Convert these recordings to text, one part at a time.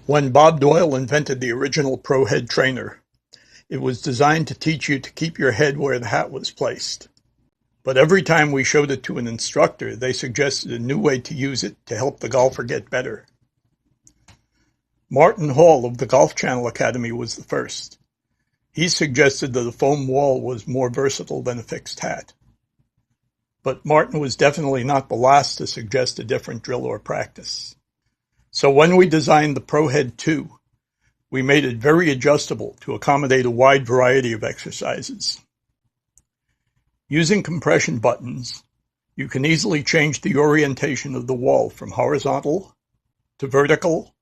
When Bob Doyle invented the original Pro Head trainer, it was designed to teach you to keep your head where the hat was placed. But every time we showed it to an instructor, they suggested a new way to use it to help the golfer get better. Martin Hall of the Golf Channel Academy was the first. He suggested that a foam wall was more versatile than a fixed hat. But Martin was definitely not the last to suggest a different drill or practice. So when we designed the Pro Head 2, we made it very adjustable to accommodate a wide variety of exercises. Using compression buttons, you can easily change the orientation of the wall from horizontal to vertical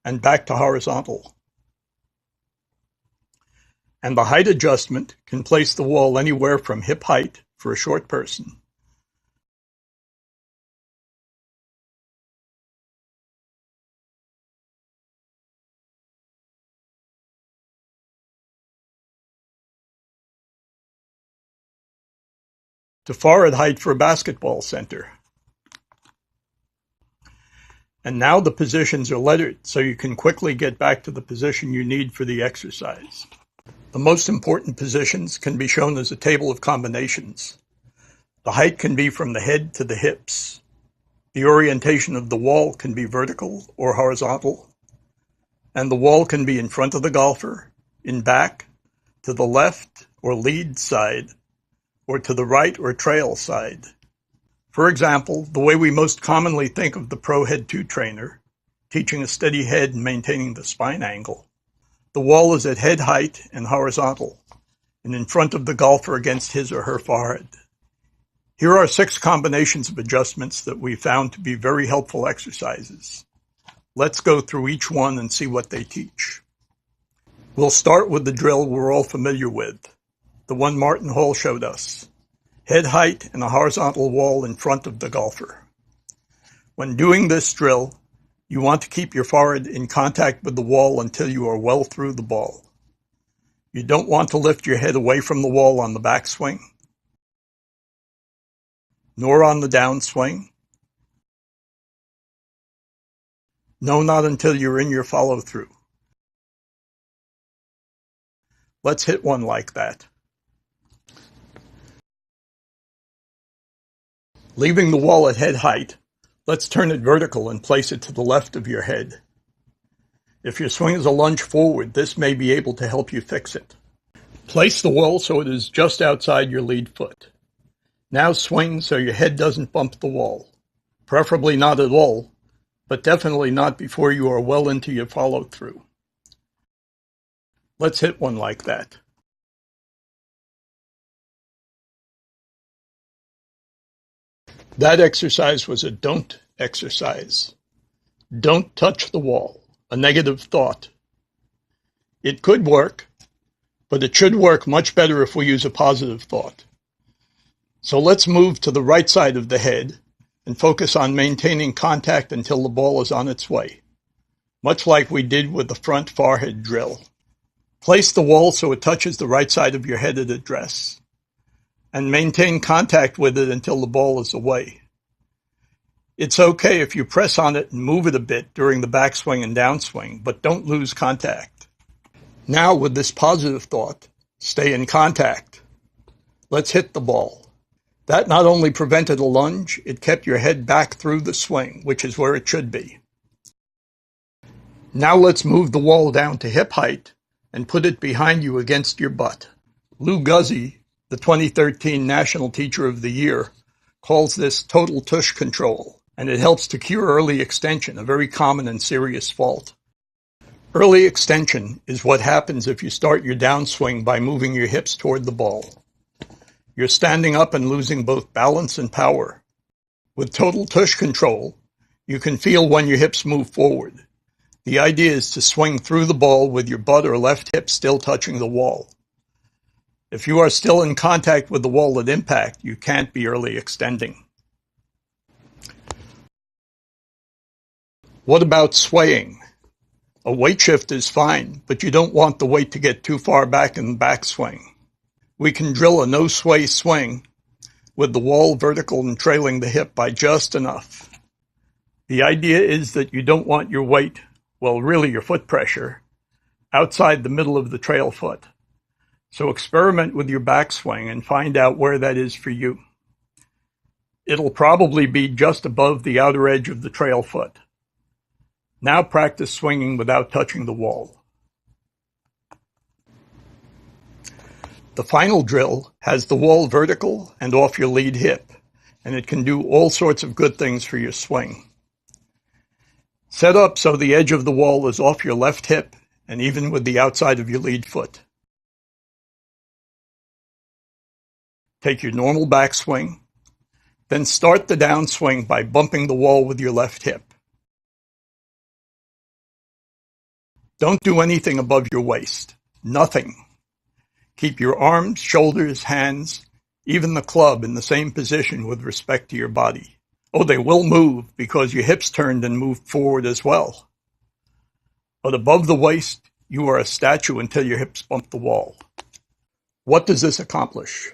and back to horizontal. And the height adjustment can place the wall anywhere from hip height for a short person to forehead height for a basketball center. And now the positions are lettered, so you can quickly get back to the position you need for the exercise. The most important positions can be shown as a table of combinations. The height can be from the head to the hips. The orientation of the wall can be vertical or horizontal. And the wall can be in front of the golfer, in back, to the left or lead side, or to the right or trail side. For example, the way we most commonly think of the Pro Head 2 trainer, teaching a steady head and maintaining the spine angle. The wall is at head height and horizontal, and in front of the golfer against his or her forehead. Here are 6 combinations of adjustments that we found to be very helpful exercises. Let's go through each one and see what they teach. We'll start with the drill we're all familiar with, the one Martin Hall showed us. Head height and a horizontal wall in front of the golfer. When doing this drill, you want to keep your forehead in contact with the wall until you are well through the ball. You don't want to lift your head away from the wall on the backswing, nor on the downswing. No, not until you're in your follow-through. Let's hit one like that. Leaving the wall at head height, let's turn it vertical and place it to the left of your head. If your swing is a lunge forward, this may be able to help you fix it. Place the wall so it is just outside your lead foot. Now swing so your head doesn't bump the wall. Preferably not at all, but definitely not before you are well into your follow-through. Let's hit one like that. That exercise was a don't exercise. Don't touch the wall, a negative thought. It could work, but it should work much better if we use a positive thought. So let's move to the right side of the head and focus on maintaining contact until the ball is on its way, much like we did with the front forehead drill. Place the wall so it touches the right side of your head at address, and maintain contact with it until the ball is away. It's okay if you press on it and move it a bit during the backswing and downswing, but don't lose contact. Now with this positive thought, stay in contact. Let's hit the ball. That not only prevented a lunge, it kept your head back through the swing, which is where it should be. Now let's move the wall down to hip height and put it behind you against your butt. Lou Guzzi, the 2013 National Teacher of the Year, calls this total tush control, and it helps to cure early extension, a very common and serious fault. Early extension is what happens if you start your downswing by moving your hips toward the ball. You're standing up and losing both balance and power. With total tush control, you can feel when your hips move forward. The idea is to swing through the ball with your butt or left hip still touching the wall. If you are still in contact with the wall at impact, you can't be early extending. What about swaying? A weight shift is fine, but you don't want the weight to get too far back in the backswing. We can drill a no-sway swing with the wall vertical and trailing the hip by just enough. The idea is that you don't want your weight, well, really your foot pressure, outside the middle of the trail foot. So experiment with your backswing and find out where that is for you. It'll probably be just above the outer edge of the trail foot. Now practice swinging without touching the wall. The final drill has the wall vertical and off your lead hip, and it can do all sorts of good things for your swing. Set up so the edge of the wall is off your left hip and even with the outside of your lead foot. Take your normal backswing, then start the downswing by bumping the wall with your left hip. Don't do anything above your waist. Nothing. Keep your arms, shoulders, hands, even the club in the same position with respect to your body. Oh, they will move because your hips turned and moved forward as well. But above the waist, you are a statue until your hips bump the wall. What does this accomplish?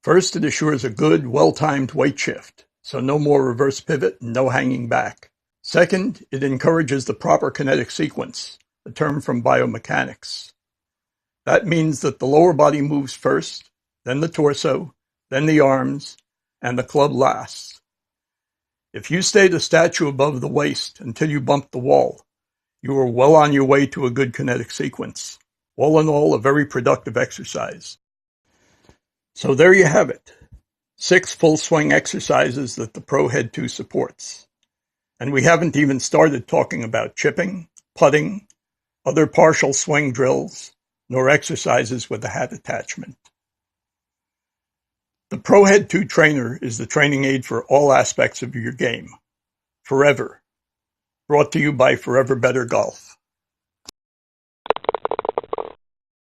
First, it assures a good, well-timed weight shift, so no more reverse pivot and no hanging back. Second, it encourages the proper kinetic sequence, a term from biomechanics. That means that the lower body moves first, then the torso, then the arms, and the club lasts. If you stayed a statue above the waist until you bumped the wall, you are well on your way to a good kinetic sequence. All in all, a very productive exercise. So there you have it. 6 full swing exercises that the Pro Head 2 supports. And we haven't even started talking about chipping, putting, other partial swing drills, nor exercises with the hat attachment. The Pro Head 2 Trainer is the training aid for all aspects of your game. Forever. Brought to you by Forever Better Golf.